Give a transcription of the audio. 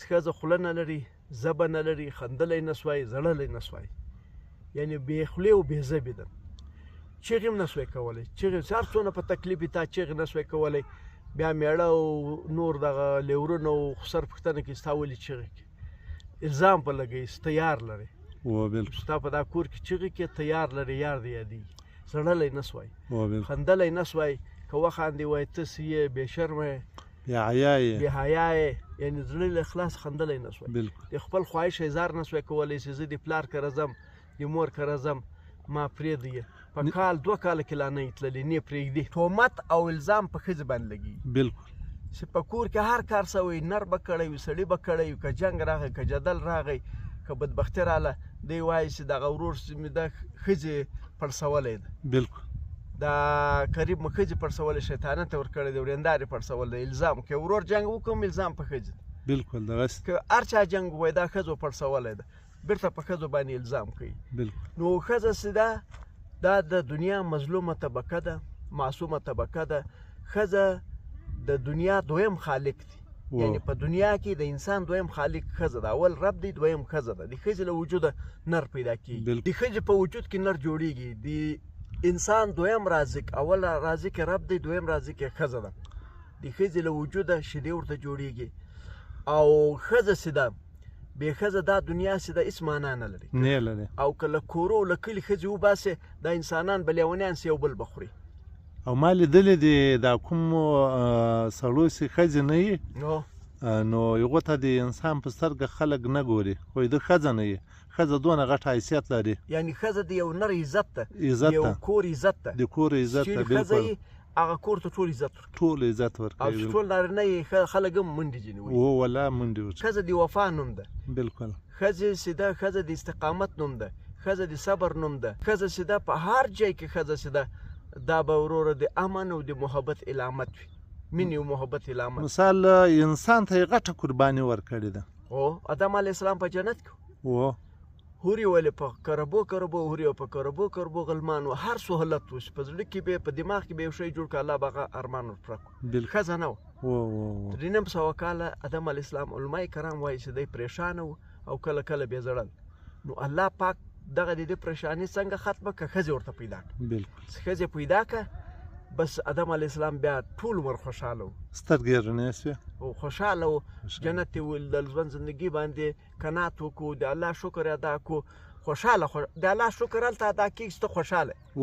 ښځه خوله نه لري، ژبه نه لري، خندلی نه سوای، ژړلی نه سوای، یعنې بې خولې او بې ژبې ده. چغې هم نه سوای کولی، چغې هر څونه په تکلیف وي تا چغې نه سوای کولی. بیا میړه او نور دغه لیورونه او خسر پوښتنه کوي ستا ولې چغې کوي، الزام په لګوي ته یار لرې، ستا په دا کور کې چغې کوي ته یار لرې، یار دې یادېږي. ژړلی نه سوای، خندلی نه سوای، که وخاندې وایي ته څه یې، بې شرمه یې، بې حیا یې، یعنې زړه له اخلاص خندلی نه سوای. د خپل خواهش اظهار نه سوای کولی چې زه د پلار کره ځم، د مور کره ځم، ما پرېږدی یې. په کال 2 کاله کې لا نه یې تللې، نه یې پرېږدي. تهمت او الزام په ښځې باندې لګېږي. بالکل چې په کور کې هر کار سوی، نر به کړی وي، سړي به کړی وي، که جنګ راغی، که جدل راغی، که بدبختي راغله، دی وایي چې دغه ورور چې مې د ښځې پړسولی ده. بالکل دا قریب مې ښځې پړسولی، شیطانت یې ورکړی دی، ورېندار یې پړسولی دی. الزام که ورور جنګ وکړم الزام په ښځې ده. بالکل دغسې که هر چا جنګ ووایي دا ښځو پړسولی ده، بېرته په ښځو باندې الزام کوي. نو ښځه چې ده دا د دنیا مظلومه طبقه ده، معصومه طبقه ده. ښځه د دنیا دویم خالق دی، یعنی په دنیا کې د انسان دویم خالق ښځه ده. اول رب دی، دویم ښځه ده. د ښځې له وجوده نر پیدا کېږي، د ښځې په وجود کې نر جوړېږي. د انسان دویم رازق، اول رازق رب دی، دویم رازق ښځه ده. د ښځې له وجوده شیدې ورته جوړېږي. او ښځه چې ده بې ښځه دا دنیا چې ده هېڅ معنا نه لري. او که له کورو له کلي ښځې وباسې دا انسانان به لیونیان سي، یو بل به خوري. او ما لیدلې دي دا کومو سړو چې ښځې نه وي نو هغو ته د انسان په سترګه خلک نه ګوري، خو د ښځه نه وي. ښځه دونه غټ حیثیت لري، یعنې ښځه د یو نر عزت ده، یو کور عزت ده، د کور عزت ده. بالکل هغه کور ته ټول عزت ورکوي، ټول عزت ورکوي. او چې ټول نارینه یې خلک هم منډې ځینې وایي. والله منډې ورکوي. ښځه د وفا نوم ده. بالکل ښځې چې ده، ښځه د استقامت نوم ده، ښځه د صبر نوم ده. ښځه چې ده په هر ځای کې ښځه چې ده دا به وروره د امن او د محبت علامت وي، مینې او محبت علامت. مثال انسان ته یې غټه قرباني ورکړې ده. آدم علیه السلام په جنت کې هورې ولې په کربو کربو هورې او په کربو کربو غلمان و، هر سهولت و چې په زړه کې به په دماغ کې به یو شی جوړ کړه، الله به هغه ارمان ورپوره کړو. ښځه نه وه. 300 کاله آدم علیه السلام علما کرام وایي چې دی پریشانه و او کله کله به یې ژړل. نو الله پاک دغه د دې پریشاني څنګه ختمه کړه؟ ښځې ورته پیدا کړه. ښځې پیدا کړه، بس آدم علیه السلام بیا ټول عمر خوشحاله و، سترګې یې رڼې شوې او خوشحاله و. جنت یې ولیدل، ژوند زندګي باندې قناعت وکړو، د الله شکر ادا کړو، خوشحاله. د الله شکر هلته ادا کېږي چې ته خوشحاله